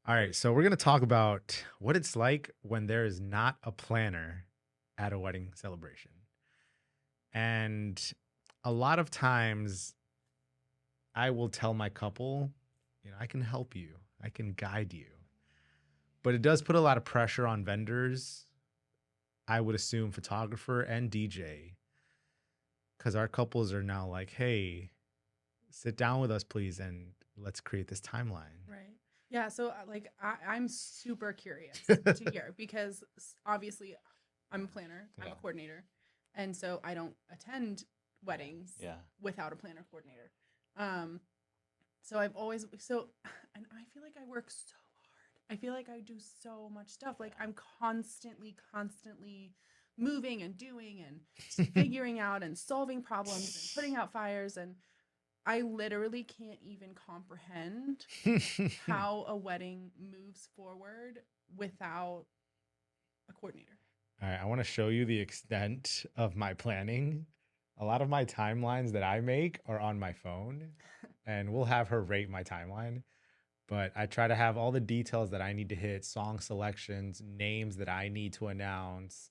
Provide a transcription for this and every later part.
All right, so we're going to talk about what it's like when there is not a planner at a wedding celebration. And a lot of times I will tell my couple, I can help you, I can guide you. But it does put a lot of pressure on vendors, I would assume photographer and DJ, because our couples are now like, hey, sit down with us, please, and let's create this timeline. Right. Yeah. So, I'm super curious to hear because obviously I'm a planner, I'm Yeah. a coordinator. And so I don't attend weddings Yeah. without a planner coordinator. Um, so I've always, so, and I feel like I work so hard. I feel like I do so much stuff. Like I'm constantly moving and doing and figuring out and solving problems and putting out fires. And I literally can't even comprehend how a wedding moves forward without a coordinator. All right, I want to show you the extent of my planning. A lot of my timelines that I make are on my phone, and we'll have her rate my timeline. But I try to have all the details that I need to hit, song selections, names that I need to announce.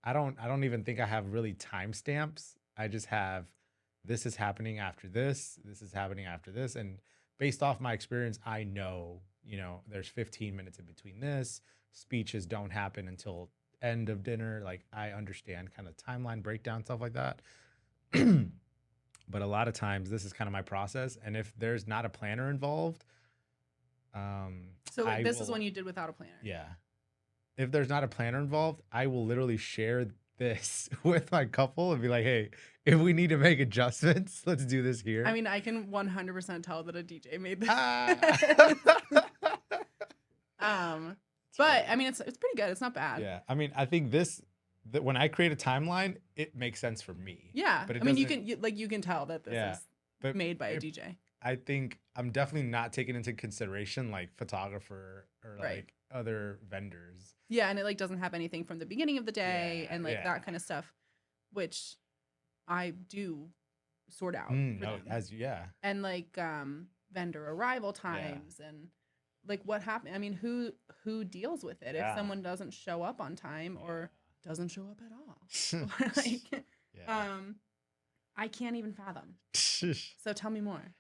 I don't even think I have really timestamps. I just have this is happening after this is happening after this. And based off my experience, I know, there's 15 minutes in between this. Speeches don't happen until end of dinner. Like I understand kind of timeline breakdown, stuff like that. But a lot of times this is kind of my process. And if there's not a planner involved, So I this is will, when you did without a planner. yeah. If there's not a planner involved, I will literally share this with my couple and be like, hey, if we need to make adjustments, let's do this I here. mean, I can 100% tell that a DJ made Ah. this. It's But funny. I mean, it's pretty good. It's not bad. Yeah. I mean, I think that when I create a timeline, it makes sense for me, Yeah. but it I mean, doesn't. you can tell that this Yeah. is But made by a if DJ. I think I'm definitely not taking into consideration like photographer or Right. like other vendors. Yeah, and it like doesn't have anything from the beginning of the day Yeah. and like Yeah. that kind of stuff, which I do sort out for No, them. as yeah. And like vendor arrival Yeah. times and like what happened. I mean, who deals with it if Yeah. someone doesn't show up on time or doesn't show up at Yeah. all? Or like Yeah. um I can't even fathom. So tell me more.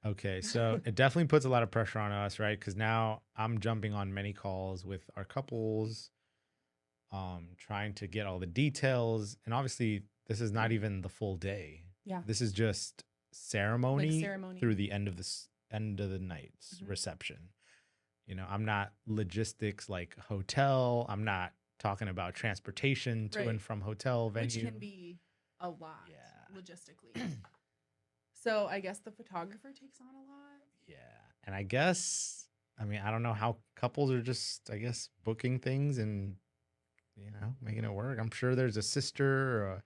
Okay, so it definitely puts a lot of pressure on us, right? Because now I'm jumping on many calls with our couples, trying to get all the details. And obviously, this is not even the full day. Yeah. This is just Like ceremony ceremony. through the end of the night's Mhm. reception. I'm not logistics like hotel. I'm not talking about transportation to and Right. from hotel Which venue. can be a lot Yeah. logistically. So I guess the photographer takes on a lot. Yeah. And I mean, I don't know how couples are just, I guess, booking things and, making it work. I'm sure there's a sister or a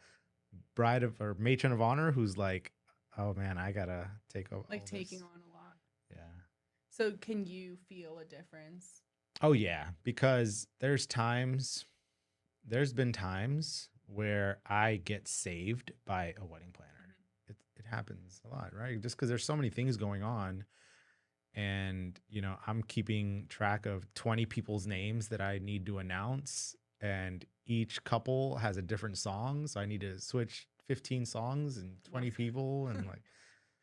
bride of or matron of honor who's like, oh man, I gotta take all Like taking this. on a lot. Yeah. So can you feel a difference? Oh yeah. Because there's been times where I get saved by a wedding planner. It happens a lot, right? Just because there's so many things going on. And I'm keeping track of 20 people's names that I need to announce, and each couple has a different song, so I need to switch 15 songs and 20 Woof. people, and like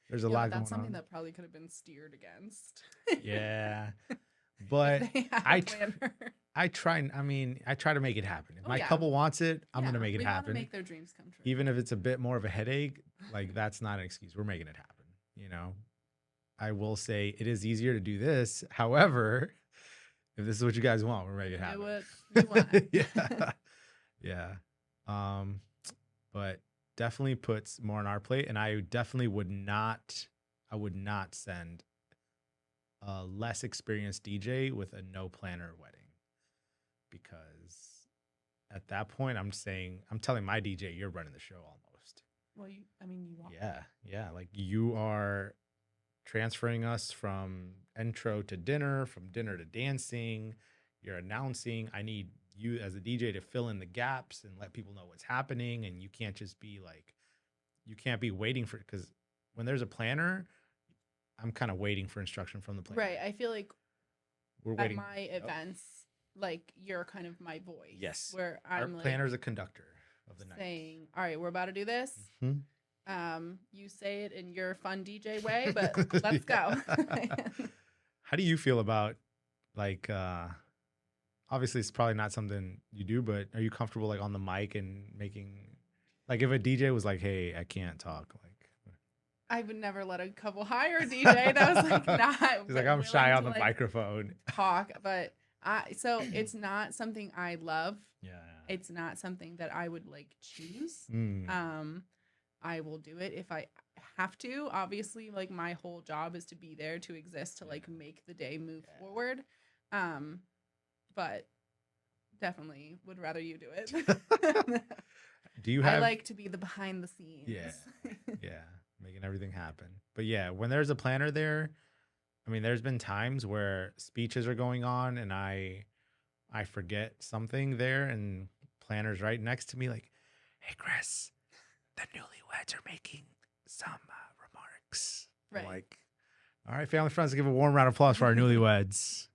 there's a Yeah, lot but that's going something on. that probably could have been steered against. Yeah, If but they had I a tr- planner. I try to make it happen. If Oh my yeah. couple wants it, I'm Yeah. gonna make it We want to happen, make their dreams come true. even if it's a bit more of a headache. Like that's not an excuse. We're making it happen. I will say it is easier to do this. However, if this is what you guys want, we'll make it Do what happen. we want. Yeah. Yeah. Um, but definitely puts more on our plate. And I would not send a less experienced DJ with a no planner wedding, because at that point I'm telling my DJ, you're running the show almost. Well, I mean, you are. Yeah. Yeah. Like you are transferring us from intro to dinner, from dinner to dancing. You're announcing. I need you as a DJ to fill in the gaps and let people know what's happening. And you can't just be like, you can't be waiting for, because when there's a planner, I'm kind of waiting for instruction from the planner. Right. I feel like we're at waiting. my Yep. events, like you're kind of my voice. Yes. Where Our I'm like planner's a conductor of the night. saying, "All right, we're about to do this. Mhm. You say it in your fun DJ way, but let's go." How do you feel about like obviously it's probably not something you do, but are you comfortable like on the mic and making like if a DJ was like, "Hey, I can't talk," like I would never let a couple hire a DJ that was like not. he's like, "I'm shy willing on to, the like, microphone." talk, but so it's not something I love. Yeah. It's not something that I would like choose. Mm. I will do it if I have to. Obviously, like my whole job is to be there to exist to like make the day move forward. But definitely would rather you do it. Do you have I like to be the behind the scenes. Yeah. Yeah, making everything happen. But yeah, when there's a planner there, I mean, there's been times where speeches are going on and I forget something there and planner's right next to me like, "Hey, Chris, the newlyweds are making some remarks." I'm Right. like, "All right, family friends, give a warm round of applause for our newlyweds."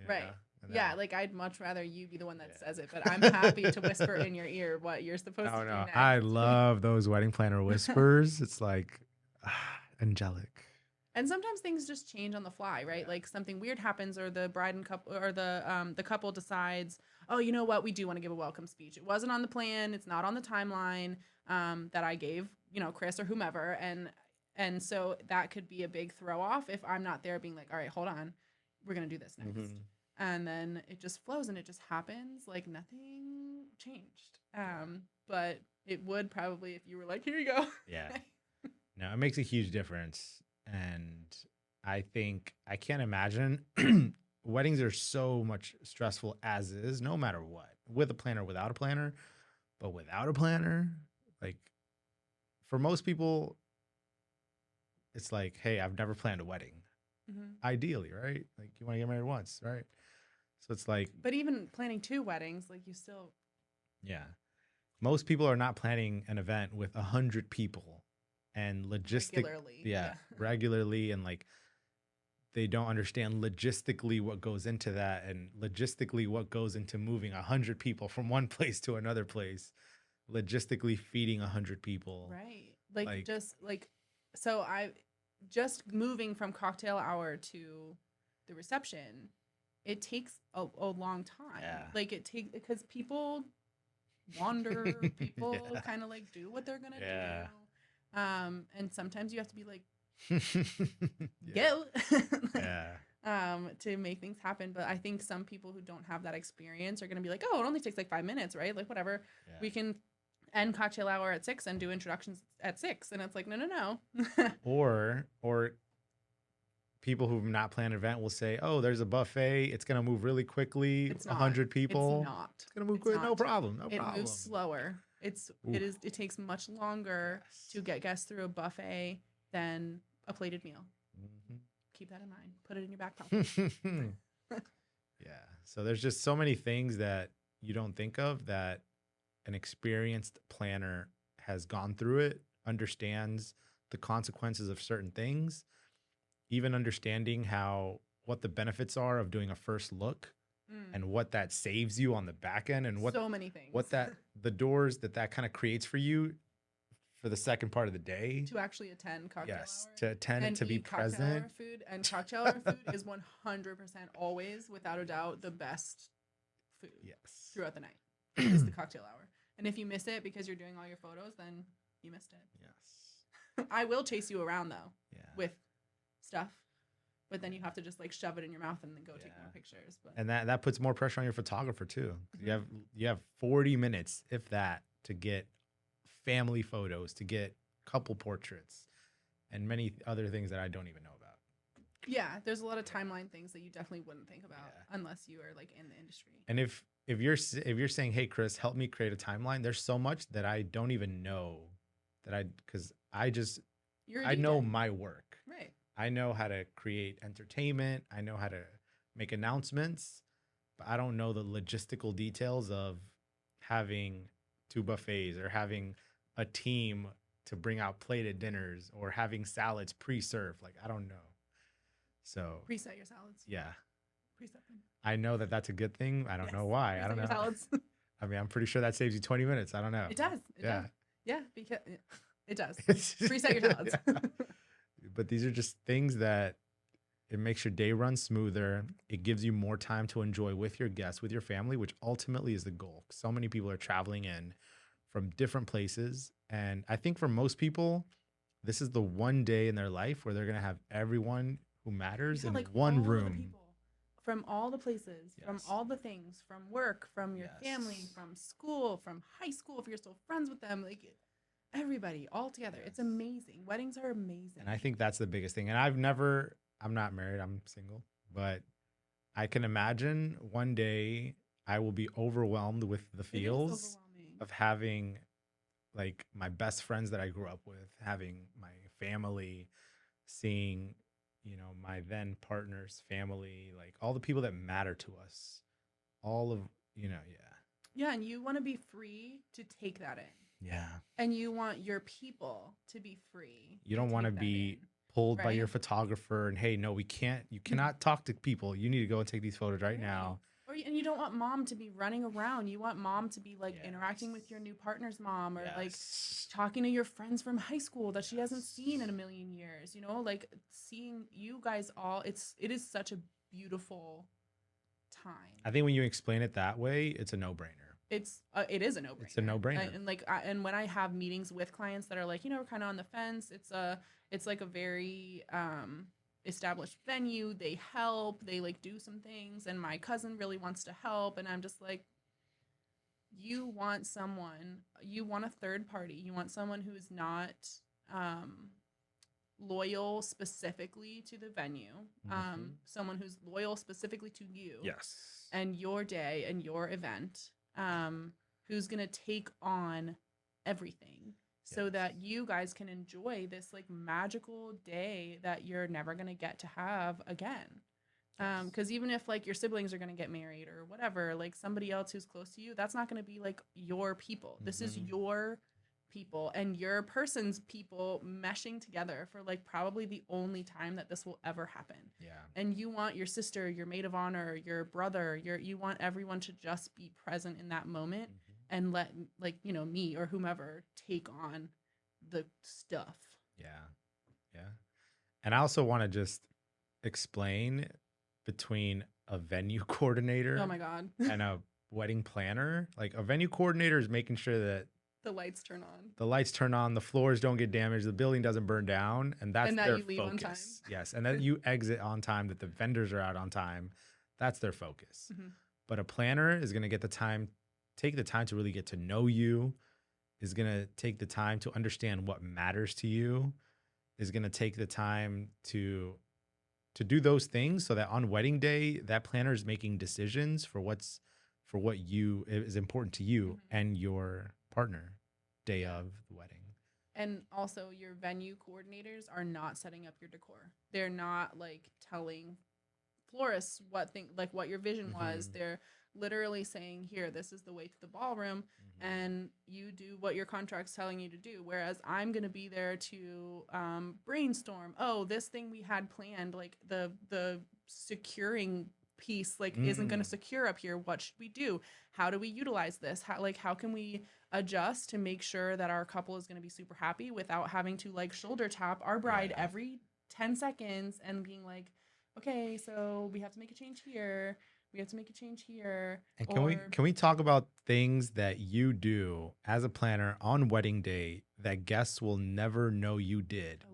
Right. And Yeah, then- like I'd much rather you be the one that says it, but I'm happy to whisper in your ear what you're supposed to do next. I love those wedding planner whispers. It's like angelic. And sometimes things just change on the fly, right? Yeah. Like something weird happens, or the bride and couple, or the couple decides, "Oh, you know what? We do want to give a welcome speech. It wasn't on the plan. It's not on the timeline that I gave, Chris or whomever." And so that could be a big throw off if I'm not there, being like, "All right, hold on, we're gonna do this next." Mhm. And then it just flows and it just happens like nothing changed. But it would probably if you were like, "Here you go." Yeah. No, it makes a huge difference. And I think I can't imagine weddings are so much stressful as is, no matter what, with a planner, without a planner. But without a planner, like for most people, it's like, "Hey, I've never planned a wedding." Ideally, right? Like you want to get married once, right? So it's like, But even planning 2 weddings, like you still. yeah, most people are not planning an event with 100 people and Regularly, yeah. regularly, and like they don't understand logistically what goes into that, and logistically what goes into moving 100 people from one place to another place, logistically feeding 100 people. Right. Like just like, so I just moving from cocktail hour to the reception, it takes a long time. Yeah. Like it takes, because people wander, people Yeah. kind of like do what they're gonna Yeah. do. And sometimes you have to be like, Yeah. go. Yeah. To make things happen. But I think some people who don't have that experience are gonna be like, "Oh, it only takes like 5 minutes, right? Like whatever. Yeah. We can end cocktail hour at 6 and do introductions at 6." And it's like, no. Or people who've not planned an event will say, "Oh, there's a buffet. It's gonna move really quickly. It's not. 100 people. It's not. It's gonna move It's quick. not. No problem. No It problem." moves slower. It takes much longer to get guests through a buffet than a plated meal. Keep that in mind. Put it in your back pocket. Yeah. So there's just so many things that you don't think of that an experienced planner has gone through it, understands the consequences of certain things, even understanding what the benefits are of doing a first look and what that saves you on the back end, and what so many things. the doors that kind of creates for you for the second part of the day. To actually attend cocktail hour. To attend and to be present. Cocktail hour food, and cocktail hour food is 100% always, without a doubt, the best food. Yes. Throughout the night is the cocktail hour. And if you miss it because you're doing all your photos, then you missed it. Yes. I will chase you around though. Yeah. With stuff. But then you have to just like shove it in your mouth and then go take more pictures. But And that puts more pressure on your photographer too. You have 40 minutes, if that, to get family photos, to get couple portraits, and many other things that I don't even know about. yeah, there's a lot of timeline things that you definitely wouldn't think about unless you are like in the industry. And if you're saying, "Hey Chris, help me create a timeline," there's so much that I don't even know because I know my work. Right. I know how to create entertainment. I know how to make announcements, but I don't know the logistical details of having 2 buffets, or having a team to bring out plated dinners, or having salads pre-served. Like, I don't know. So Preset your salads. yeah. Preset them. I know that that's a good thing. I don't Yes. know why. I Reset don't your know. salads. I mean, I'm pretty sure that saves you 20 minutes. I don't know. It does. It Yeah. does. Yeah, because it does. It's Reset your salads. yeah. But these are just things that it makes your day run smoother. It gives you more time to enjoy with your guests, with your family, which ultimately is the goal. So many people are traveling in from different places. And I think for most people, this is the one day in their life where they're going to have everyone who matters Yeah, in like one all of the room. people from all the places, from Yes. all the things, from work, from your family, Yes. from school, from high school, if you're still friends with them, like everybody all together. It's Yes. amazing. Weddings are amazing. And I think that's the biggest thing. And I'm not married, I'm single, but I can imagine one day I will be overwhelmed with the It is feels overwhelming. of having like my best friends that I grew up with, having my family, seeing, my then partner's family, like all the people that matter to us, all of, yeah. Yeah, and you want to be free to take that in. Yeah. And you want your people to be free. You don't want to take that be in, pulled by your right? photographer and, hey, no, you cannot talk to people. You need to go and take these photos right now. And you don't want mom to be running around. You want mom to be like interacting with Yes. your new partner's mom, or like Yes. talking to your friends from high school that she hasn't Yes. seen in a million years. Like seeing you guys all. It is such a beautiful time. I think when you explain it that way, it's a no-brainer. It is a no-brainer. It's a no-brainer. And when I have meetings with clients that are like, we're kind of on the fence, it's like a very established venue. They help, they like do some things, and my cousin really wants to help, and I'm just like, you want a third party, you want someone who is not loyal specifically to the venue, someone who's loyal specifically to you, yes, and your day and your event, who's gonna take on everything, so that you guys can enjoy this like magical day that you're never gonna get to have again. Because even if like your siblings are gonna get married or whatever, like somebody else who's close to you, that's not gonna be like your people. This is your people and your person's people meshing together for like probably the only time that this will ever happen. Yeah. And you want your sister, your maid of honor, your brother, you want everyone to just be present in that moment and let like, me or whomever take on the stuff. Yeah. Yeah. And I also want to just explain between a venue coordinator Oh my God. and a wedding planner. Like a venue coordinator is making sure that the lights turn on. The floors don't get damaged, the building doesn't burn down, and that's that their you leave focus. on time. Yes, and that you exit on time, that the vendors are out on time. That's their focus. But a planner is going to take the time to really get to know you, is going to take the time to understand what matters to you, is going to take the time to do those things so that on wedding day, that planner is making decisions for what is important to you and your partner day of the wedding. And also your venue coordinators are not setting up your decor. They're not like telling florists what your vision was. They're literally saying, here, this is the way to the ballroom, and you do what your contract's telling you to do. Whereas I'm going to be there to brainstorm. Oh, this thing we had planned, like the securing piece isn't going to secure up here. What should we do? How do we utilize this? How can we adjust to make sure that our couple is going to be super happy without having to like shoulder tap our bride every 10 seconds and being like, okay, so we have to make a change here. We have to make a change here. And can we talk about things that you do as a planner on wedding day that guests will never know you did,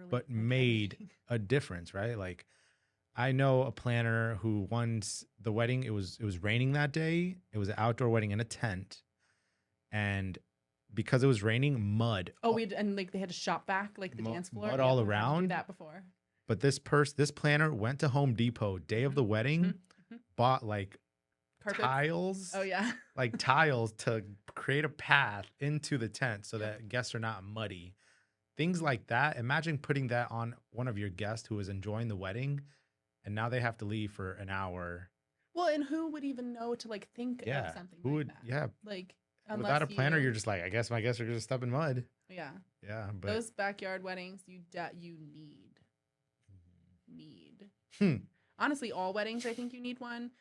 but made a difference, right? Like I know a planner who once the wedding, it was raining that day. It was an outdoor wedding in a tent. And because it was raining, mud. Oh, they had to shop back like the dance floor. Mud all I had to around. do that before. But this planner went to Home Depot day of the wedding, bought like carpets, tiles. Oh yeah. Like tiles to create a path into the tent so that guests are not muddy. Things like that. Imagine putting that on one of your guests who is enjoying the wedding, and now they have to leave for an hour. Well, and who would even know to like think of something like that? Yeah. Like without a planner, you're just like, I guess my guests are gonna step in mud. Yeah. Yeah. But those backyard weddings, you need. honestly, all weddings, I think you need one.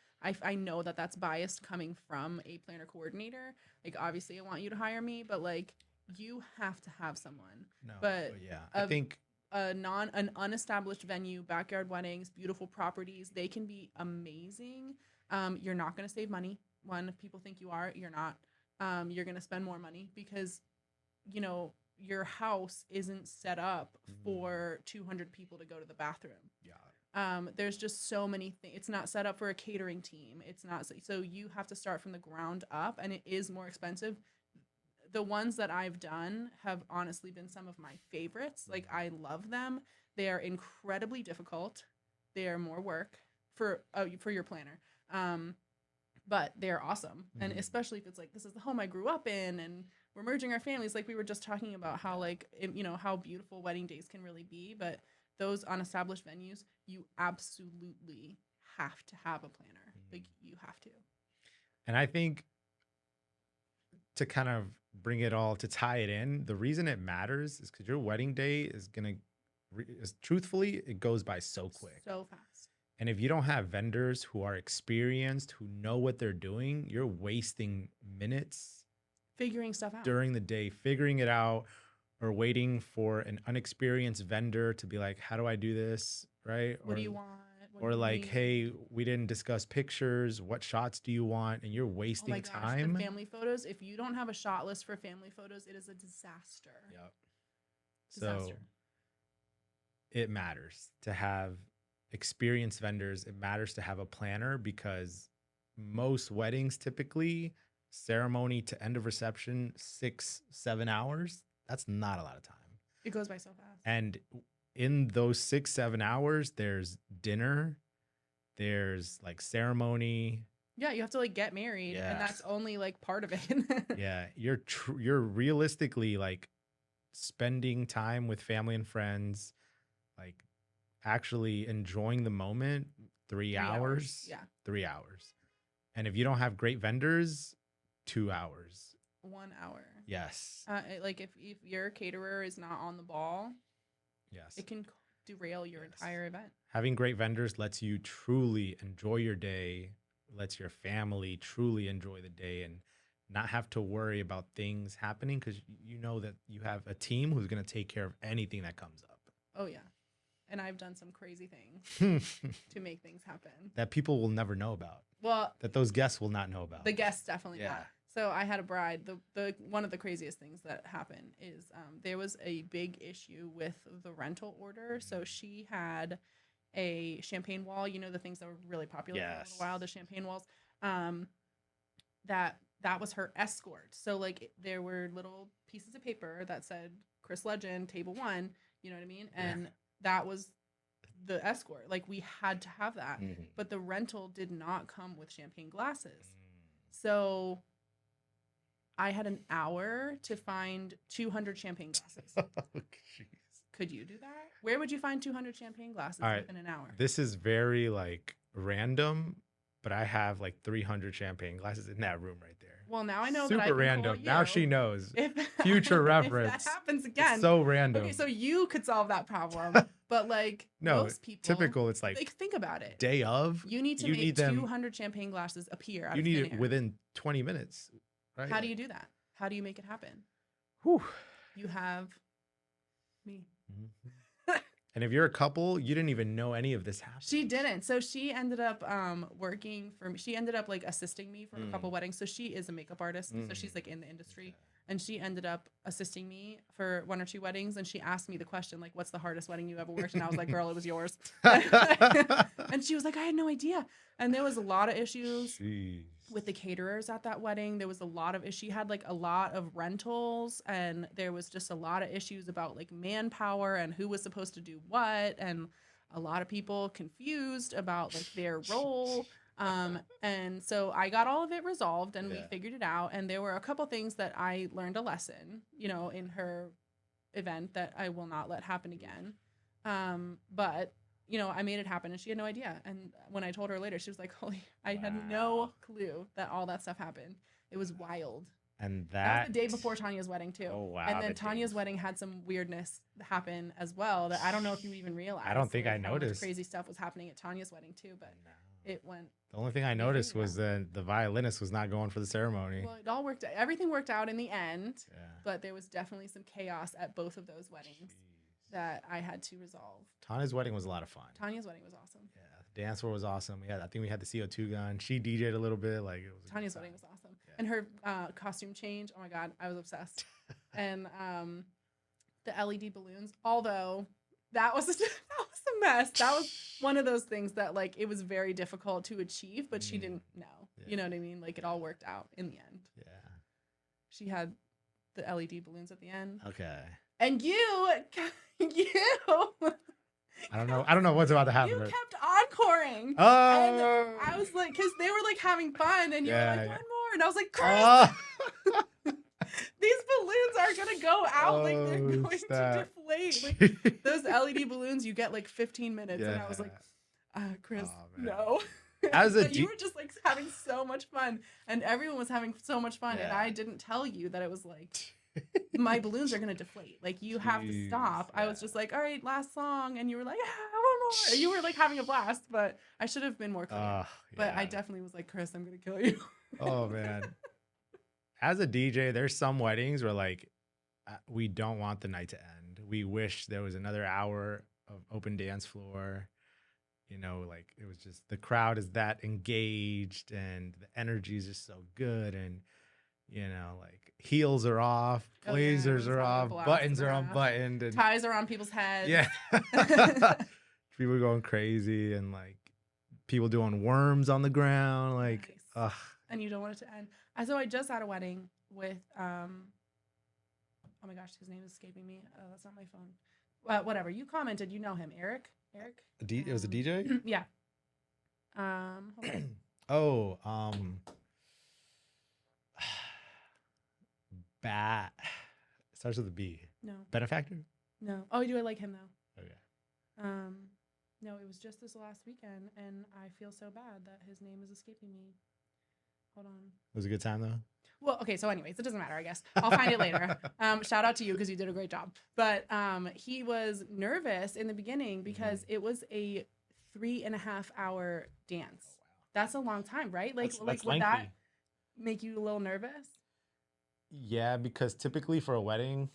I know that that's biased coming from a planner coordinator. Like, obviously, I want you to hire me, but like, you have to have someone. No, But but yeah, I a think an unestablished venue, backyard weddings, beautiful properties, they can be amazing. You're not going to save money. One, if people think you are, you're not. You're going to spend more money because, you know, your house isn't set up for 200 people to go to the bathroom. yeah. There's just so many things. It's not set up for a catering team. It's not, so you have to start from the ground up, and it is more expensive. The ones that I've done have honestly been some of my favorites. Like, I love them. They are incredibly difficult. They are more work for your planner. But they're awesome. And especially if it's like, this is the home I grew up in and we're merging our families. Like, we were just talking about how, like, you know, how beautiful wedding days can really be. But those unestablished venues, you absolutely have to have a planner. Like, you have to. And I think to kind of bring it all to tie it in, the reason it matters is because your wedding day is going to, truthfully, it goes by so quick. So fast. And if you don't have vendors who are experienced, who know what they're doing, you're wasting minutes Figuring stuff out. during the day, figuring it out, or waiting for an unexperienced vendor to be like, how do I do this? Right? What do you want? What Or do you like, need? hey, we didn't discuss pictures. What shots do you want? And you're Oh wasting my gosh, time. the family photos. If you don't have a shot list for family photos, it is a disaster. Yep. Disaster. So it matters to have experienced vendors. It matters to have a planner because most weddings typically ceremony to end of reception 6-7 hours. That's not a lot of time. It goes by so fast. And in those 6-7 hours, there's dinner, there's like ceremony. Yeah, you have to like get married, Yeah. and that's only like part of it. Yeah, you're realistically like spending time with family and friends, like actually enjoying the moment. 3 hours. Yeah. 3 hours. And if you don't have great vendors, 2 hours. 1 hour. Yes. Like if your caterer is not on the ball, Yes. it can derail your entire event. Having great vendors lets you truly enjoy your day, lets your family truly enjoy the day and not have to worry about things happening because you know that you have a team who's going to take care of anything that comes up. Oh yeah. And I've done some crazy things to make things happen. That people will never know about. Well, That those guests will not know about. the guests definitely Yeah. not. So I had a bride. The one of the craziest things that happened is there was a big issue with the rental order. So she had a champagne wall. You know, the things that were really popular for a little while, the champagne walls. That was her escort. So like there were little pieces of paper that said Chris Legend, table 1. You know what I mean? And that was the escort. Like we had to have that. But the rental did not come with champagne glasses. So I had an hour to find 200 champagne glasses. Oh, Could you do that? Where would you find 200 champagne glasses within an hour? This is very like random, but I have like 300 champagne glasses in that room right there. Well, now I know Super that I can random. call Now you she knows. if Future if reference. that happens again. It's so random. Okay, so you could solve that problem, but like No, most people, typical. It's like think about it. day of. You need to you make need them- 200 champagne glasses appear out You of need thin it air. within 20 minutes. Right? How do you do that? How do you make it happen? Whew. You have me. And if you're a couple, you didn't even know any of this happened. She didn't. So she ended up working for me. She ended up like assisting me for a couple weddings. So she is a makeup artist. So she's like in the industry. And she ended up assisting me for 1 or 2 weddings. And she asked me the question, like, what's the hardest wedding you ever worked? And I was like, girl, it was yours. And she was like, I had no idea. And there was a lot of issues Jeez. with the caterers at that wedding. There was a lot of, she had like a lot of rentals, and there was just a lot of issues about like manpower and who was supposed to do what, and a lot of people confused about like their role. And so I got all of it resolved, and we figured it out. And there were a couple things that I learned a lesson, you know, in her event that I will not let happen again. But you know, I made it happen, and she had no idea. And when I told her later, she was like, holy, I had no clue that all that stuff happened. It was wild. And That was the day before Tanya's wedding too. Oh wow! And then Tanya's wedding had some weirdness happen as well that I don't know if you even realized. I don't think like, I noticed. Crazy stuff was happening at Tanya's wedding too, but it went. The only thing I noticed was that the violinist was not going for the ceremony. Well, it all worked out. Everything worked out in the end, Yeah. but there was definitely some chaos at both of those weddings that I had to resolve. Tanya's wedding was a lot of fun. Tanya's wedding was awesome. Yeah, the dance floor was awesome. I think we had the CO2 gun. She DJ'd a little bit. Like it was. Tanya's wedding was awesome, and her costume change. Oh my god, I was obsessed. And the LED balloons, although that was a mess. That was one of those things that like it was very difficult to achieve, but she didn't know. Yeah. You know what I mean? Like it all worked out in the end. Yeah. She had the LED balloons at the end. Okay. And you. I don't know what's about to happen. You kept encoring. Oh. And I was like, because they were like having fun, and you were like, one more, and I was like, Chris. These balloons are gonna go out, like they're going to deflate. Like those LED balloons, you get like 15 minutes, and I was like, Chris, no. You were just like having so much fun, and everyone was having so much fun, and I didn't tell you that it was like my balloons are gonna deflate. Like you have to stop. I was just like, all right, last song, and you were like, one more. You were like having a blast, but I should have been more clear. But I definitely was like, Chris, I'm gonna kill you. Oh man. As a DJ, there's some weddings where like we don't want the night to end. We wish there was another hour of open dance floor. You know, like it was just the crowd is that engaged and the energy is just so good. And, you know, like heels are off, blazers are off, buttons are unbuttoned. And ties are on people's heads. Yeah. People going crazy and like people doing worms on the ground. Like, ugh. And you don't want it to end. So I just had a wedding with, oh my gosh, his name is escaping me. Oh, that's not my phone. Whatever. You commented, you know him. Eric? It was a DJ? Yeah. Oh, Bat. Starts with a B. No. Benefactor? No. Oh, do I like him though? Okay. No, it was just this last weekend, and I feel so bad that his name is escaping me. Hold on. It was a good time though? Well, okay, so anyways, it doesn't matter, I guess. I'll find it later. Shout out to you because you did a great job. But he was nervous in the beginning because it was a 3.5 hour dance. Oh, wow. That's a long time, right? Like, that's would that make you a little nervous? Yeah, because typically for a wedding,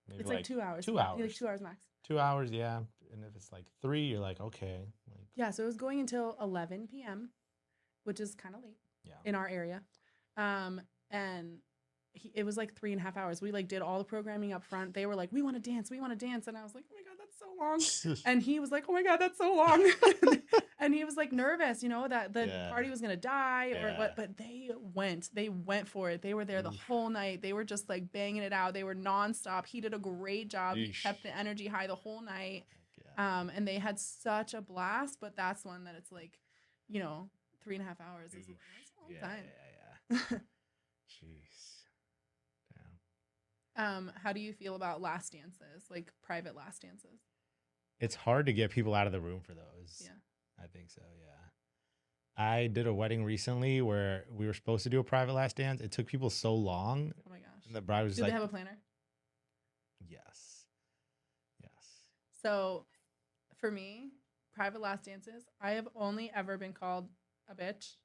maybe it's like 2 hours. 2 hours. Like 2 hours max. 2 hours, yeah. And if it's like 3, you're like, okay. Yeah, so it was going until 11 p.m., which is kind of late. Yeah. In our area. And it was like 3.5 hours. We like did all the programming up front. They were like, we want to dance. And I was like, oh my God, that's so long. And he was like, oh my God, that's so long. And he was like nervous, you know, that the party was going to die or what, but they went for it. They were there the whole night. They were just like banging it out. They were nonstop. He did a great job. He kept the energy high the whole night. And they had such a blast, but that's one that it's like, you know, 3.5 hours is a long time. Yeah. Jeez. Damn. How do you feel about last dances, like private last dances? It's hard to get people out of the room for those. Yeah. I think so, yeah. I did a wedding recently where we were supposed to do a private last dance. It took people so long. Oh my gosh. And the bride was Did they have a planner? Yes. So for me, private last dances, I have only ever been called a bitch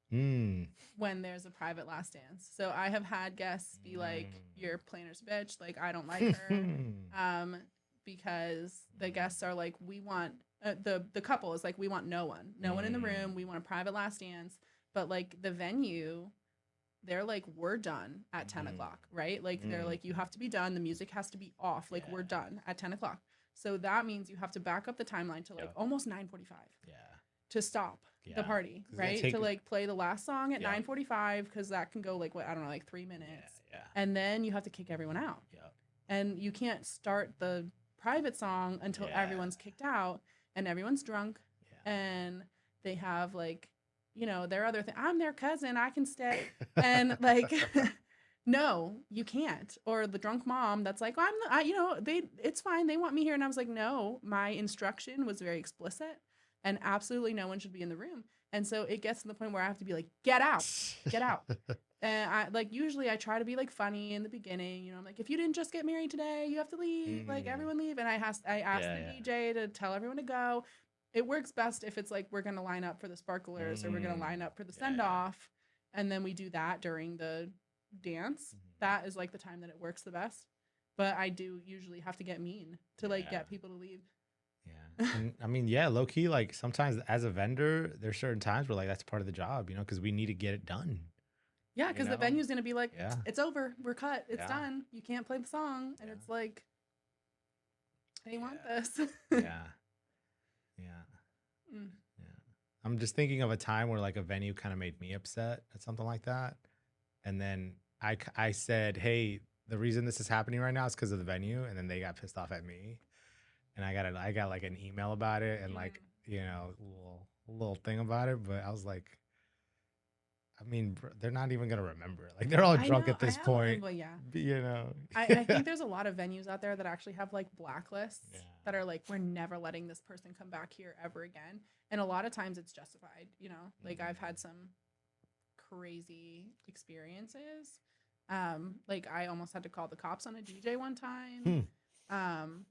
when there's a private last dance. So I have had guests be like, your planner's a bitch, like I don't like her. Because the guests are like, we want the couple is like, we want no one in the room, we want a private last dance. But like the venue, they're like, we're done at 10 o'clock, right? Like they're like, you have to be done, the music has to be off, like we're done at 10 o'clock. So that means you have to back up the timeline to like almost 9:45 to stop the party, right? To like play the last song at 9:45 because that can go like, what, I don't know, like 3 minutes. And then you have to kick everyone out. And you can't start the private song until everyone's kicked out and everyone's drunk and they have like, you know, their other thing. I'm their cousin, I can stay. And like, no, you can't. Or the drunk mom that's like, it's fine. They want me here. And I was like, no, my instruction was very explicit. And absolutely no one should be in the room. And so it gets to the point where I have to be like, get out. And I like usually I try to be like funny in the beginning. You know, I'm like, if you didn't just get married today, you have to leave. Like Mm, everyone leave. And I asked yeah, the yeah. DJ to tell everyone to go. It works best if it's like we're gonna line up for the sparklers or we're gonna Mm, line up for the yeah, send yeah. off, and then we do that during the dance. Mhm. That is like the time that it works the best. But I do usually have to get mean to like Yeah. get people to leave. Yeah. And I mean, yeah, low key, like sometimes as a vendor, there's certain times where like that's part of the job, because we need to get it done, Yeah, you because the know? venue's gonna be like, Yeah. it's over, we're cut, it's Yeah. done, you can't play the song, and Yeah. it's like they want Yeah. this. Yeah. Yeah. Mm. Yeah. I'm just thinking of a time where like a venue kind of made me upset at something like that. And then I said, hey, the reason this is happening right now is because of the venue. And then they got pissed off at me. And I got like an email about it and like, Mm. a little thing about it. But I was like, I mean, they're not even gonna remember. Like they're all I drunk know. at I this have, point. well, yeah. I Yeah. think there's a lot of venues out there that actually have like Yeah. blacklists that are like, we're never letting this person come back here ever again. And a lot of times it's justified, you know? Like I've had some crazy experiences. Like I almost had to call the cops on a DJ one time. Hmm. Um,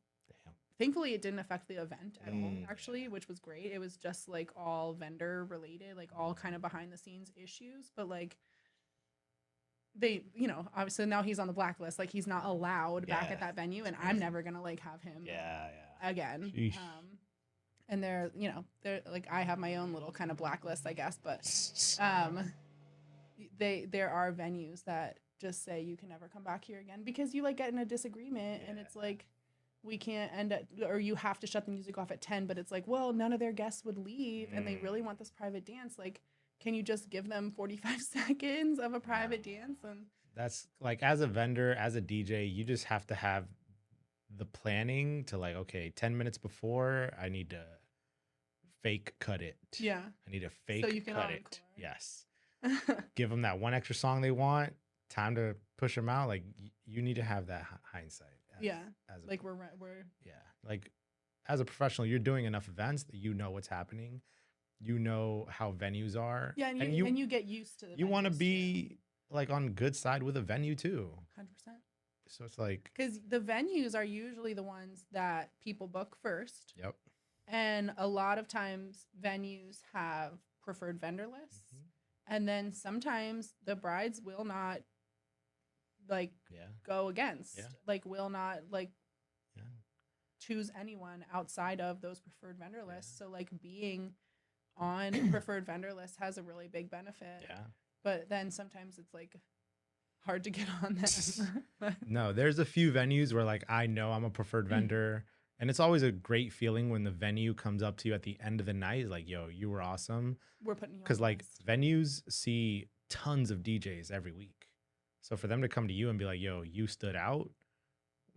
Damn. Thankfully it didn't affect the event at all, Yeah. actually, which was great. It was just like all vendor related, like all kind of behind the scenes issues, but like they, obviously now he's on the blacklist, like he's not allowed back Yeah. at that venue, and It's I'm crazy. never gonna like have him Yeah. again. Sheesh. And they're like, I have my own little kind of blacklist, I guess, but there are venues that just say you can never come back here again because you like get in a disagreement, and it's like we can't end up, or you have to shut the music off at 10, but it's like, well, none of their guests would leave and they really want this private dance. Like, can you just give them 45 seconds of a private dance? And That's like as a vendor, as a DJ, you just have to have the planning to like, okay, 10 minutes before, I need to fake cut it. yeah, I need to so fake you can cut encore. it. Yes. Give them that one extra song they want, time to push them out. Like you need to have that hindsight. Yeah, As a, like we're yeah. Like as a professional, you're doing enough events that you know what's happening. You know how venues are. yeah, and you get used to the you want to venues, too. be like on good side with a venue too. 100%. So it's like, Because the venues are usually the ones that people book first. yep. And a lot of times venues have preferred vendor lists. Mhm. And then sometimes the brides will not like Yeah. go against, Yeah. like will not like Yeah. choose anyone outside of those preferred vendor lists. Yeah. So like being on preferred vendor list has a really big benefit. Yeah. But then sometimes it's like hard to get on them. No, there's a few venues where like I know I'm a preferred vendor. And it's always a great feeling when the venue comes up to you at the end of the night. Like, yo, you were awesome. We're putting you on Because the like list. venues see tons of DJs every week. So for them to come to you and be like, yo, you stood out,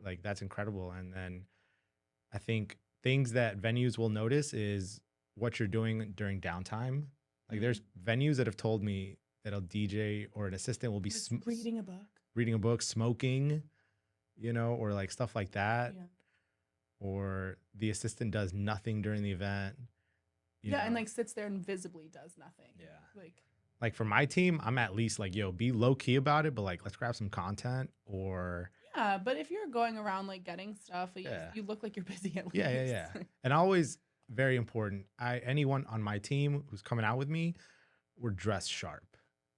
like that's incredible. And then I think things that venues will notice is what you're doing during downtime. Like there's venues that have told me that a DJ or an assistant will be Just reading a book, smoking, or like stuff like that. Yeah. Or the assistant does nothing during the event. And like sits there and visibly does nothing. Yeah. Like for my team, I'm at least like, yo, be low key about it, but like let's grab some content or yeah, but if you're going around like getting stuff, Yeah. you look like you're busy at least. yeah. And always very important. Anyone on my team who's coming out with me, we're dressed sharp.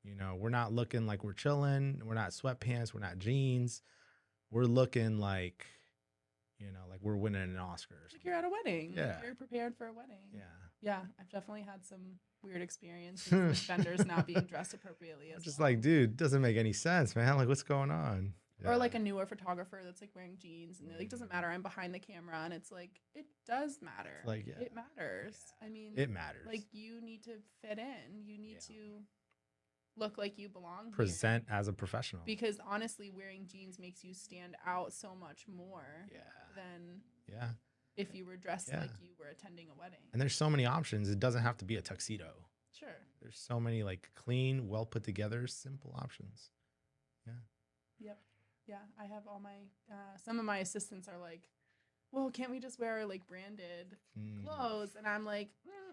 We're not looking like we're chilling. We're not sweatpants. We're not jeans. We're looking like, like we're winning an Oscar. Or Like you're at a wedding. Yeah. Like you're prepared for a wedding. Yeah. Yeah, I've definitely had some weird experiences with vendors not being dressed appropriately as Just well. like, dude, doesn't make any sense, man. Like, what's going on? Or like a newer photographer that's like wearing jeans and they're like, doesn't matter, I'm behind the camera, and it's like, it does matter. Like, yeah. It matters. Yeah. I mean, It matters. like you need to fit in. You need to look like you belong. Present here. as a professional. Because honestly, wearing jeans makes you stand out so much more than if you were dressed like you were attending a wedding. And there's so many options. It doesn't have to be a tuxedo. Sure. There's so many like clean, well put together, simple options. Yeah. Yep. Yeah, I have all my some of my assistants are like well, can't we just wear like branded clothes? And I'm like,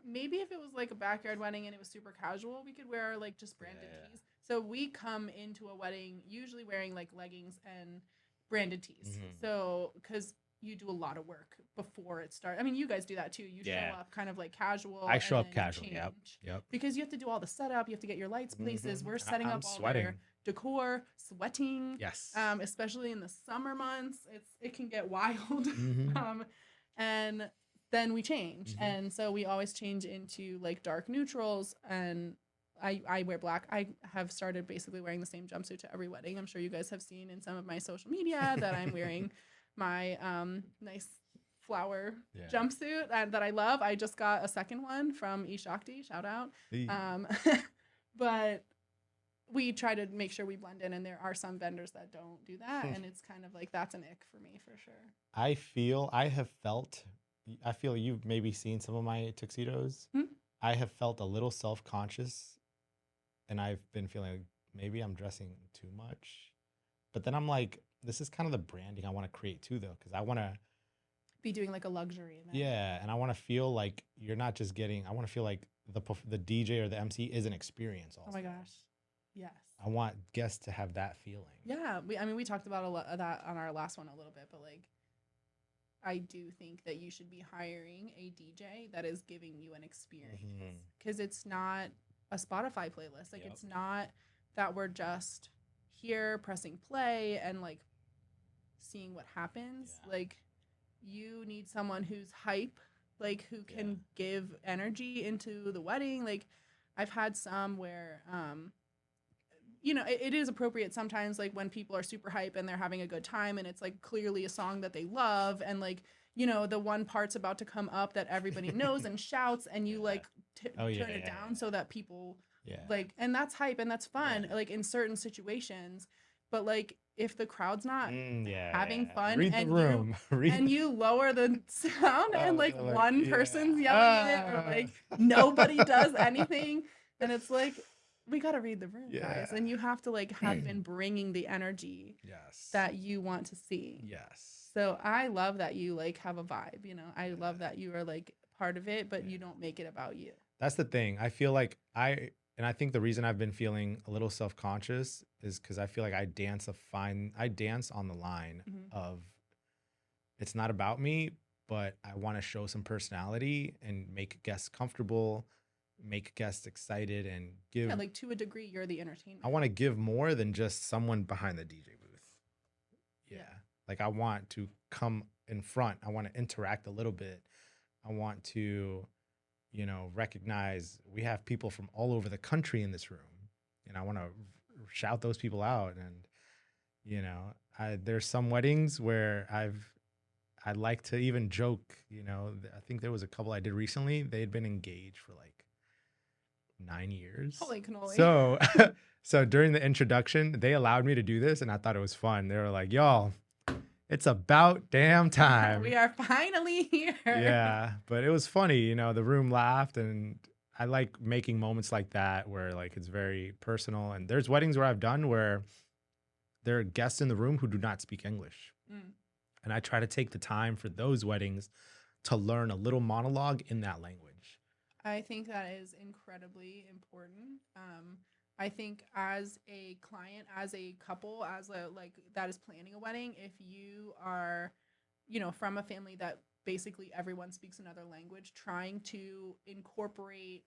maybe if it was like a backyard wedding and it was super casual, we could wear like just branded tees. So we come into a wedding usually wearing like leggings and branded tees. So, because you do a lot of work before it starts. I mean, you guys do that too. You show up kind of like casual. I show and up then casual. you Yep. change. Yep. Because you have to do all the setup. You have to get your lights places. We're setting I'm up all sweating. their decor, sweating. Yes. Especially in the summer months, it can get wild. And then we change, and so we always change into like dark neutrals. And I wear black. I have started basically wearing the same jumpsuit to every wedding. I'm sure you guys have seen in some of my social media that I'm wearing my nice flower jumpsuit that I love. I just got a second one from eShakti. Shout out. But we try to make sure we blend in, and there are some vendors that don't do that, and it's kind of like that's an ick for me for sure. I feel you've maybe seen some of my tuxedos. I have felt a little self-conscious, and I've been feeling like maybe I'm dressing too much. But then I'm like, this is kind of the branding I want to create too, though, because I want to be doing like a luxury event. Yeah, and I want to feel like you're not just getting. I want to feel like the DJ or the MC is an experience. Also. Oh my gosh, yes. I want guests to have that feeling. Yeah, we talked about a lot of that on our last one a little bit, but like, I do think that you should be hiring a DJ that is giving you an experience, because it's not a Spotify playlist. Like, it's not that we're just here pressing play and like seeing what happens. Like, you need someone who's hype, like who can give energy into the wedding. Like, I've had some where you know, it is appropriate sometimes, like when people are super hype and they're having a good time and it's like clearly a song that they love, and like, you know, the one part's about to come up that everybody knows and shouts, and you like turn it down so that people like, and that's hype and that's fun, like in certain situations. But like, if the crowd's not having fun, Read and the room. you lower the sound and like one person's yelling it, or like nobody does anything, and it's like, we got to read the room, guys. And you have to like have been bringing the energy that you want to see. So I love that you like have a vibe, you know. I love that you are like part of it, but you don't make it about you. That's the thing. I feel like I think the reason I've been feeling a little self-conscious is because I feel like I dance on the line of, it's not about me, but I want to show some personality and make guests comfortable, make guests excited, and give like to a degree you're the entertainment. I want to give more than just someone behind the DJ booth. Like, I want to come in front. I want to interact a little bit. I want to, you know, recognize we have people from all over the country in this room, and I want to shout those people out. And, you know, there's some weddings where I like to even joke, you know. I think there was a couple I did recently. They had been engaged for like 9 years. Holy cannoli. So during the introduction, they allowed me to do this, and I thought it was fun. They were like, y'all, it's about damn time. We are finally here. Yeah, but it was funny, you know, the room laughed, and I like making moments like that where like it's very personal. And there's weddings where I've done where there are guests in the room who do not speak English. And I try to take the time for those weddings to learn a little monologue in that language. I think that is incredibly important. I think as a client, as a couple, as a like that is planning a wedding, if you are, you know, from a family that basically everyone speaks another language, trying to incorporate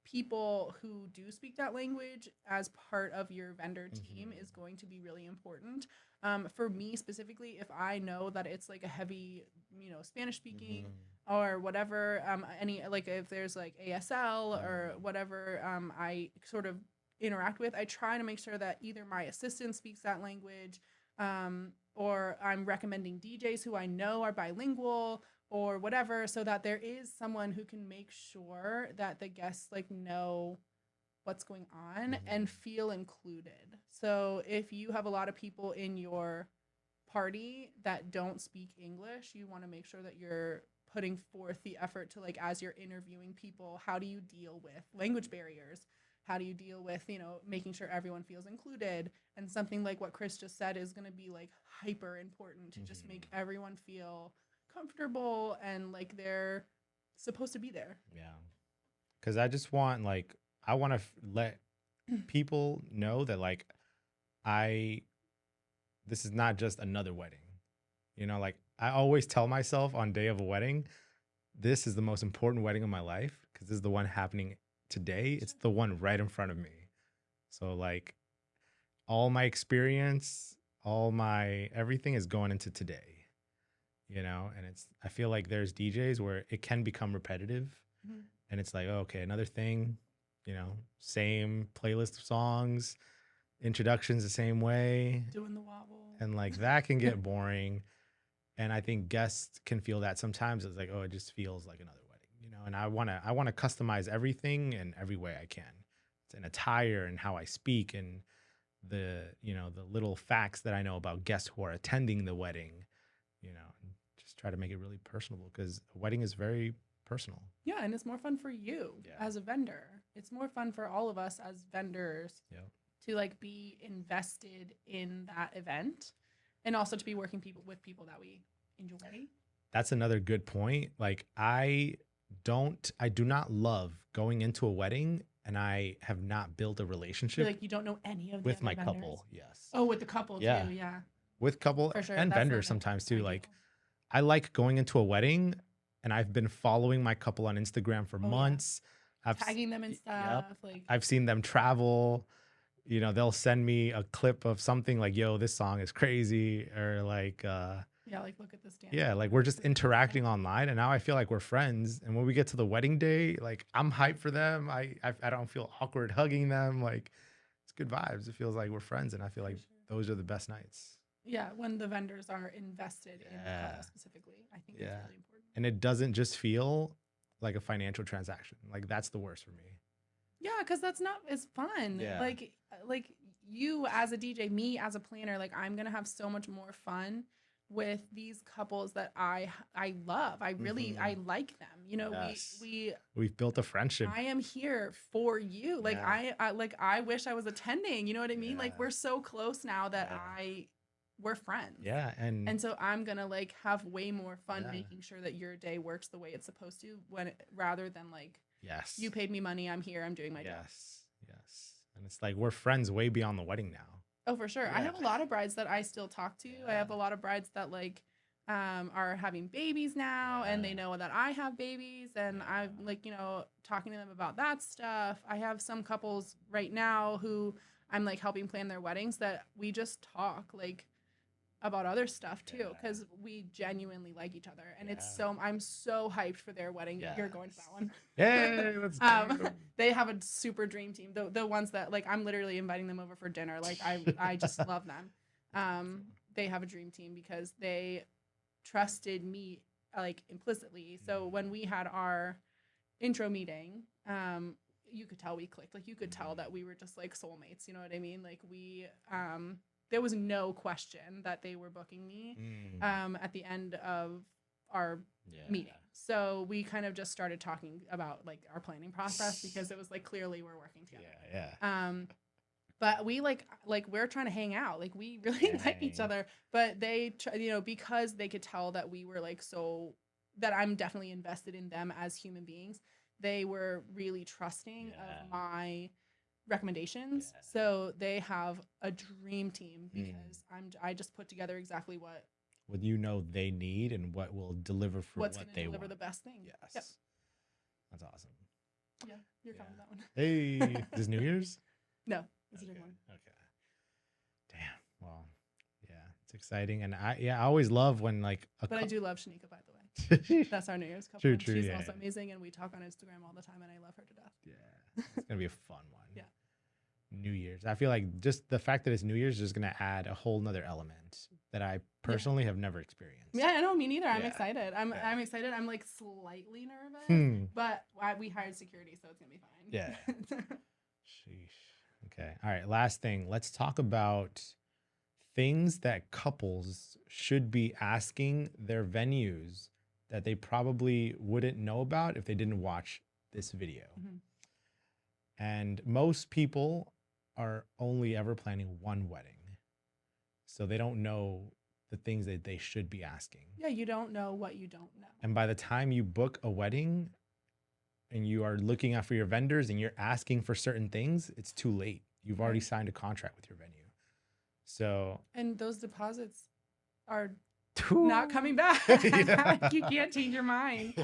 people who do speak that language as part of your vendor team is going to be really important. For me specifically, if I know that it's like a heavy, you know, Spanish speaking or whatever, any like if there's like ASL or whatever, I sort of interact with, I try to make sure that either my assistant speaks that language, or I'm recommending DJs who I know are bilingual or whatever, so that there is someone who can make sure that the guests like know what's going on and feel included. So if you have a lot of people in your party that don't speak English, you want to make sure that you're putting forth the effort to, like, as you're interviewing people, how do you deal with language barriers? How do you deal with, you know, making sure everyone feels included? And something like what Chris just said is going to be like hyper important to just make everyone feel comfortable and like they're supposed to be there. Yeah. Because I just want, like, I want to let people know that, like, this is not just another wedding. You know, like, I always tell myself on day of a wedding, this is the most important wedding of my life because this is the one happening today. It's the one right in front of me. So, like, all my experience, all my everything is going into today, you know? And I feel like there's DJs where it can become repetitive. Mhm. And it's like, oh, okay, another thing, you know, same playlist of songs, introductions the same way. Doing the wobble. And like that can get boring. And I think guests can feel that sometimes. It's like, oh, it just feels like another wedding, you know. And I wanna customize everything in every way I can. It's an attire and how I speak and the little facts that I know about guests who are attending the wedding, you know, and just try to make it really personable because a wedding is very personal. Yeah, and it's more fun for you as a vendor. It's more fun for all of us as vendors to like be invested in that event and also to be working with people that we enjoy. That's another good point. Like I do not love going into a wedding and I have not built a relationship like you don't know any of the with my vendors. couple. Yes. Oh, with the couple too, yeah. With couple for sure. and vendors sometimes too. Like I like going into a wedding and I've been following my couple on Instagram for months. I've tagging them and stuff. Like I've seen them travel. You know, they'll send me a clip of something like, yo, this song is crazy. Or like, like look at this dance. Yeah, like we're just interacting online and now I feel like we're friends. And when we get to the wedding day, like I'm hyped for them. I don't feel awkward hugging them. Like it's good vibes. It feels like we're friends. And I feel like those are the best nights. Yeah, when the vendors are invested in the couple specifically. I think that's really important. And it doesn't just feel like a financial transaction. Like that's the worst for me. Yeah, because that's not as fun. Yeah. Like you as a DJ, me as a planner, like I'm gonna have so much more fun with these couples that I love. I really I like them. You know, we've built a friendship. I am here for you. Like I wish I was attending. You know what I mean? Like we're so close now that we're friends. Yeah. And so I'm gonna like have way more fun making sure that your day works the way it's supposed to rather than like you paid me money, I'm here, I'm doing my job. Yes. And it's like we're friends way beyond the wedding now. Oh, for sure. I have a lot of brides that I still talk to. I have a lot of brides that like are having babies now and they know that I have babies and I'm like, you know, talking to them about that stuff. I have some couples right now who I'm like helping plan their weddings that we just talk like about other stuff too because we genuinely like each other and I'm so hyped for their wedding. You're going to that one. Yay, let's go. They have a super dream team, the ones that like I'm literally inviting them over for dinner. Like I just love them. They have a dream team because they trusted me like implicitly. So when we had our intro meeting, you could tell we clicked. Like you could tell that we were just like soulmates, you know what I mean? Like we there was no question that they were booking me at the end of our meeting. So we kind of just started talking about like our planning process because it was like clearly we're working together. But we like we're trying to hang out. Like we really like each other, but they because they could tell that we were like that I'm definitely invested in them as human beings. They were really trusting of my recommendations. So they have a dream team because I just put together exactly what you know they need and what will deliver for what they deliver want. the best thing. Yes. Yep. That's awesome. Yeah, you're coming to that one. Hey, this New Year's? No, it's a different one. Okay. Damn. Well, yeah, it's exciting, and I always love when like. But I do love Shanika, by the way. That's our New Year's couple. True. She's also amazing, and we talk on Instagram all the time, and I love her to death. Yeah, it's gonna be a fun one. Yeah. New Year's. I feel like just the fact that it's New Year's is just gonna add a whole nother element that I personally have never experienced. Yeah, I know, me neither. I'm excited. I'm excited. I'm like slightly nervous, but we hired security, so it's gonna be fine. Yeah. Sheesh. Okay. All right. Last thing. Let's talk about things that couples should be asking their venues that they probably wouldn't know about if they didn't watch this video. And most people are only ever planning one wedding. So they don't know the things that they should be asking. Yeah, you don't know what you don't know. And by the time you book a wedding and you are looking out for your vendors and you're asking for certain things, it's too late. You've already Right. signed a contract with your venue. So And those deposits are not coming back. Yeah. You can't change your mind.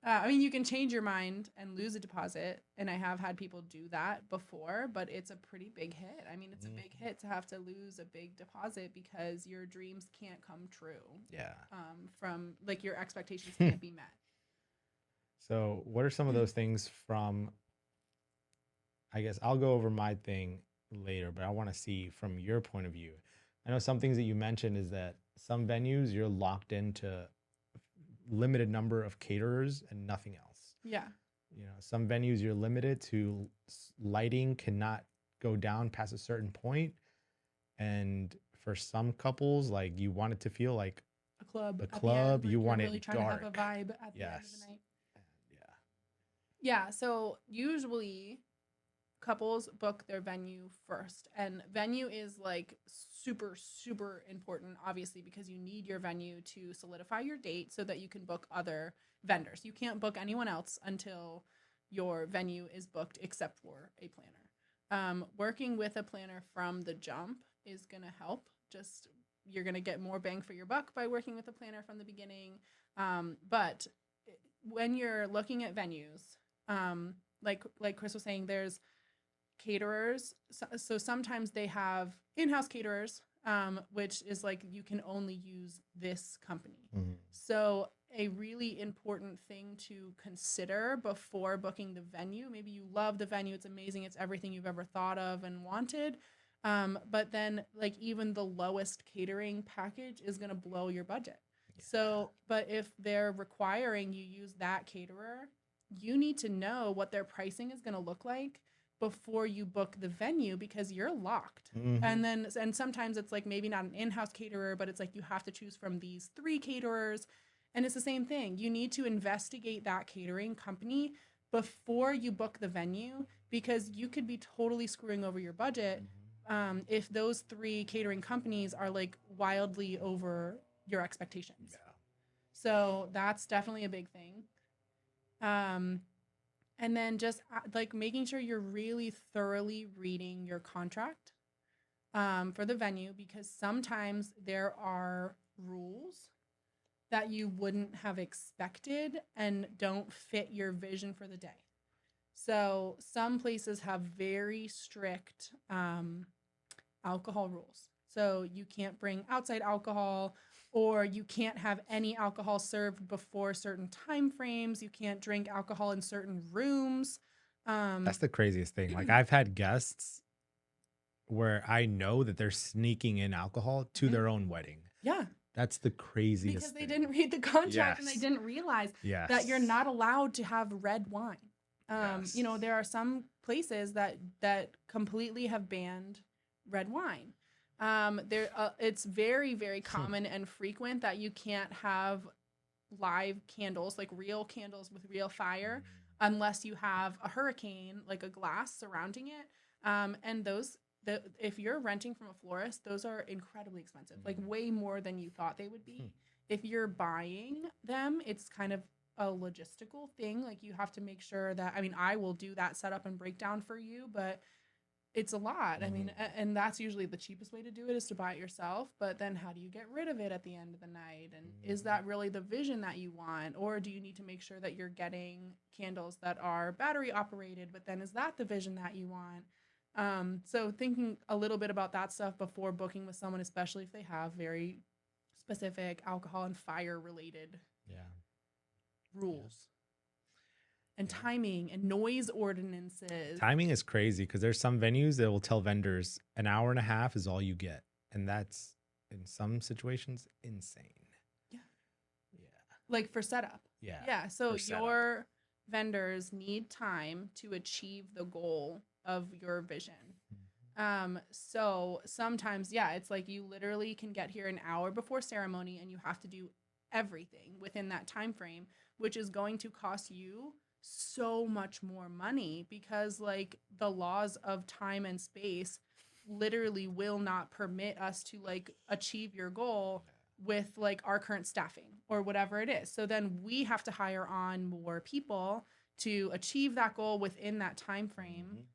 I mean, you can change your mind and lose a deposit, and I have had people do that before, but it's a pretty big hit. I mean, it's a big hit to have to lose a big deposit because your dreams can't come true. Yeah. From like your expectations can't be met. So, what are some of those things from? I guess I'll go over my thing later, but I want to see from your point of view. I know some things that you mentioned is that some venues you're locked into limited number of caterers and nothing else. Yeah. You know, some venues you're limited to lighting cannot go down past a certain point. And for some couples, like you want it to feel like A club. a at the end, club, like you you're want really it trying dark. to have a vibe at the end of Yes. the night. Yeah. Yeah, so usually couples book their venue first. And venue is like super, super important, obviously, because you need your venue to solidify your date so that you can book other vendors. You can't book anyone else until your venue is booked except for a planner. Working with a planner from the jump is going to help. Just you're going to get more bang for your buck by working with a planner from the beginning. But when you're looking at venues, like Chris was saying, there's caterers. So sometimes they have in-house caterers, which is like you can only use this company. So a really important thing to consider before booking the venue, maybe you love the venue, it's amazing, it's everything you've ever thought of and wanted, but then like even the lowest catering package is going to blow your budget. So, but if they're requiring you use that caterer, you need to know what their pricing is going to look like before you book the venue because you're locked. And sometimes it's like maybe not an in-house caterer, but it's like you have to choose from these 3 caterers. And it's the same thing. You need to investigate that catering company before you book the venue because you could be totally screwing over your budget if those 3 catering companies are like wildly over your expectations. Yeah. So that's definitely a big thing. And then just like making sure you're really thoroughly reading your contract for the venue because sometimes there are rules that you wouldn't have expected and don't fit your vision for the day. So some places have very strict alcohol rules. So you can't bring outside alcohol or you can't have any alcohol served before certain time frames. You can't drink alcohol in certain rooms. That's the craziest thing. Like I've had guests where I know that they're sneaking in alcohol to their own wedding. Yeah. That's the craziest Because they thing. didn't read the contract and they Yes. didn't realize Yes. that you're not allowed to have red wine. Yes. You know, there are some places that completely have banned red wine. It's very, very common and frequent that you can't have live candles, like real candles with real fire, unless you have a hurricane, like a glass surrounding it. And if you're renting from a florist, those are incredibly expensive, like way more than you thought they would be. If you're buying them, it's kind of a logistical thing. Like you have to make sure that, I mean, I will do that setup and breakdown for you, but it's a lot. I mean, and that's usually the cheapest way to do it is to buy it yourself. But then how do you get rid of it at the end of the night? And is that really the vision that you want? Or do you need to make sure that you're getting candles that are battery operated? But then is that the vision that you want? So thinking a little bit about that stuff before booking with someone, especially if they have very specific alcohol and fire related rules. And timing and noise ordinances. Timing is crazy because there's some venues that will tell vendors an hour and a half is all you get. And that's in some situations insane. Yeah. Yeah. Like for setup. Yeah. Yeah. So your vendors need time to achieve the goal of your vision. So sometimes, it's like you literally can get here an hour before ceremony and you have to do everything within that time frame, which is going to cost you so much more money because like the laws of time and space literally will not permit us to like achieve your goal with like our current staffing or whatever it is. So then we have to hire on more people to achieve that goal within that time frame.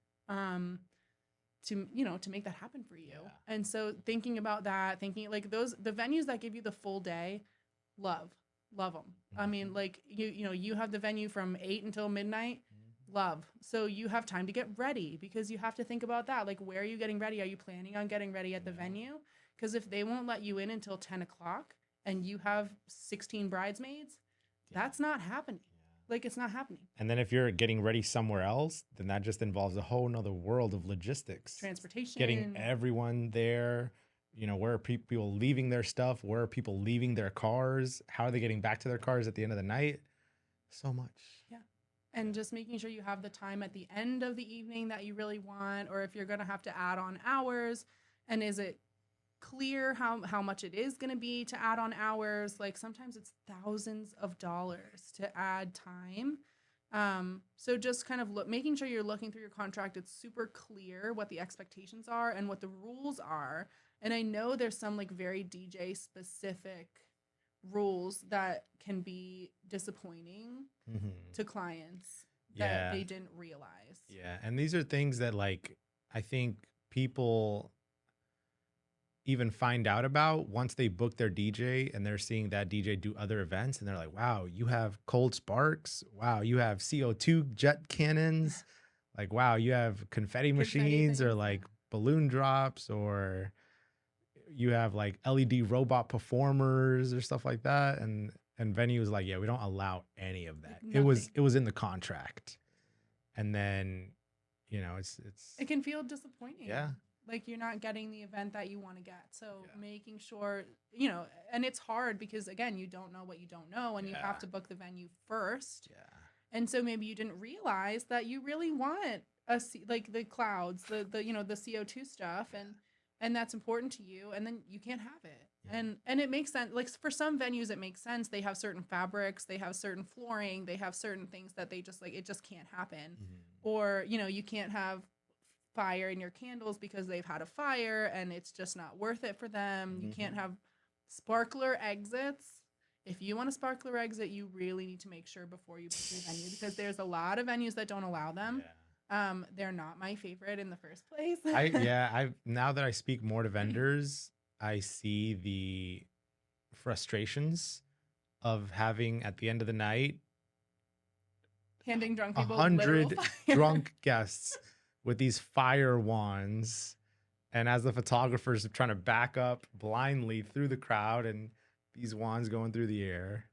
To to make that happen for you. Yeah. And so thinking about that, thinking like the venues that give you the full day, love them. I mean, like you have the venue from 8 until midnight, love. So you have time to get ready, because you have to think about that. Like, where are you getting ready? Are you planning on getting ready at the venue? Because if they won't let you in until 10 o'clock and you have 16 bridesmaids, that's not happening. Like, it's not happening. And then if you're getting ready somewhere else, then that just involves a whole nother world of logistics. Transportation. Getting everyone there. Where are people leaving their stuff? Where are people leaving their cars? How are they getting back to their cars at the end of the night? So much. Yeah. And just making sure you have the time at the end of the evening that you really want, or if you're going to have to add on hours, and is it clear how much it is going to be to add on hours? Like, sometimes it's thousands of dollars to add time. So just kind of making sure you're looking through your contract. It's super clear what the expectations are and what the rules are. And I know there's some like very DJ specific rules that can be disappointing to clients that they didn't realize. Yeah. And these are things that, like, I think people even find out about once they book their DJ and they're seeing that DJ do other events, and they're like, wow, you have cold sparks. Wow, you have CO2 jet cannons. Like, wow, you have confetti machines things, or like balloon drops, or you have like LED robot performers or stuff like that. And venue was like, yeah, we don't allow any of that. Like, it was in the contract. And then, it can feel disappointing. Yeah. Like, you're not getting the event that you want to get. So making sure, and it's hard because, again, you don't know what you don't know, and you have to book the venue first. Yeah. And so maybe you didn't realize that you really want like the clouds, the CO2 stuff, and that's important to you, and then you can't have it. Yeah. And it makes sense. Like, for some venues, it makes sense. They have certain fabrics, they have certain flooring, they have certain things that they just, like, it just can't happen. Or, you can't have fire in your candles because they've had a fire and it's just not worth it for them. You can't have sparkler exits. If you want a sparkler exit, you really need to make sure before you book your venue, because there's a lot of venues that don't allow them. They're not my favorite in the first place. Now that I speak more to vendors, I see the frustrations of having, at the end of the night, handing drunk people 100 drunk guests with these fire wands, and as the photographers are trying to back up blindly through the crowd, and these wands going through the air.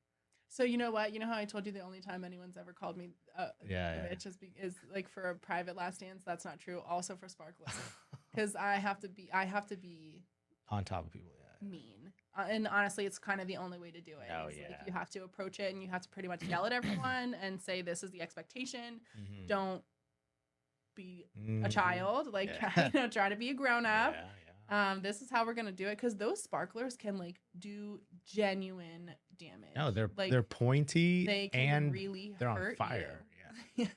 So you know what? You know how I told you the only time anyone's ever called me bitch is like for a private last dance? That's not true. Also for sparklers, because I have to be on top of people. Mean. And honestly, it's kind of the only way to do it. Like, you have to approach it, and you have to pretty much yell at everyone and say, this is the expectation. Don't be a child. Like, try to be a grown up. This is how we're gonna do it, because those sparklers can like do genuine damage. No, they're like, they're pointy, they can and really they're on hurt fire. You.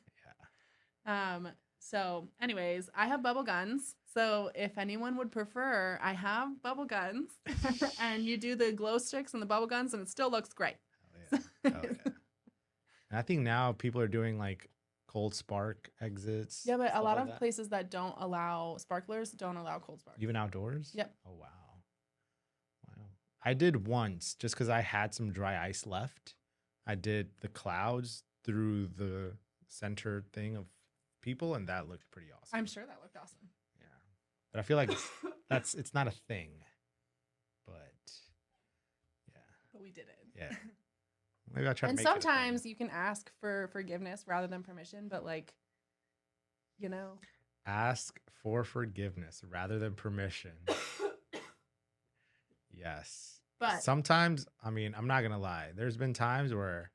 So anyways, I have bubble guns. So if anyone would prefer, I have bubble guns. And you do the glow sticks and the bubble guns, and it still looks great. And I think now people are doing like cold spark exits. Yeah, but a lot of places that don't allow sparklers don't allow cold sparks. Even outdoors? Yep. Oh, wow. I did once, just because I had some dry ice left. I did the clouds through the center thing of people, and that looked pretty awesome. I'm sure that looked awesome. Yeah. But I feel like it's not a thing. But yeah. But we did it. Yeah. Maybe I'll try to and make it a sometimes thing. you can ask for forgiveness rather than permission, but like, ask for forgiveness rather than permission. Yes. But sometimes, I mean, I'm not going to lie. There's been times where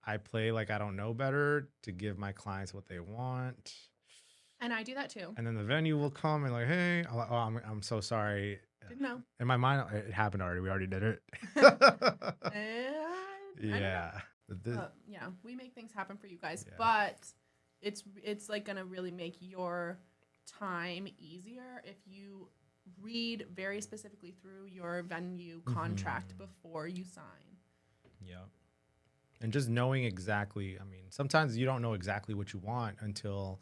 I play like I don't know better to give my clients what they want. And I do that too. And then the venue will come and like, hey, I'm so sorry. Didn't know. In my mind, it happened already. We already did it. Yeah. Yeah, we make things happen for you guys, but it's like gonna really make your time easier if you read very specifically through your venue contract before you sign. Yeah. And just knowing exactly, I mean, sometimes you don't know exactly what you want until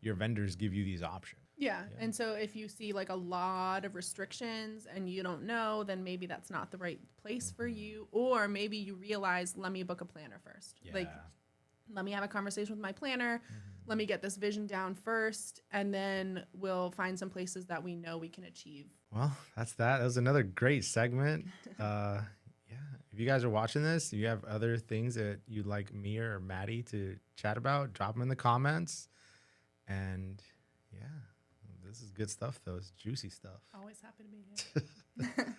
your vendors give you these options. Yeah. And so if you see like a lot of restrictions and you don't know, then maybe that's not the right place for you. Or maybe you realize, let me book a planner first. Yeah. Like, let me have a conversation with my planner. Let me get this vision down first. And then we'll find some places that we know we can achieve. Well, that's that. That was another great segment. Yeah. If you guys are watching this, you have other things that you'd like me or Marddie to chat about, drop them in the comments. And yeah, this is good stuff, though. It's juicy stuff. Always happy to be here.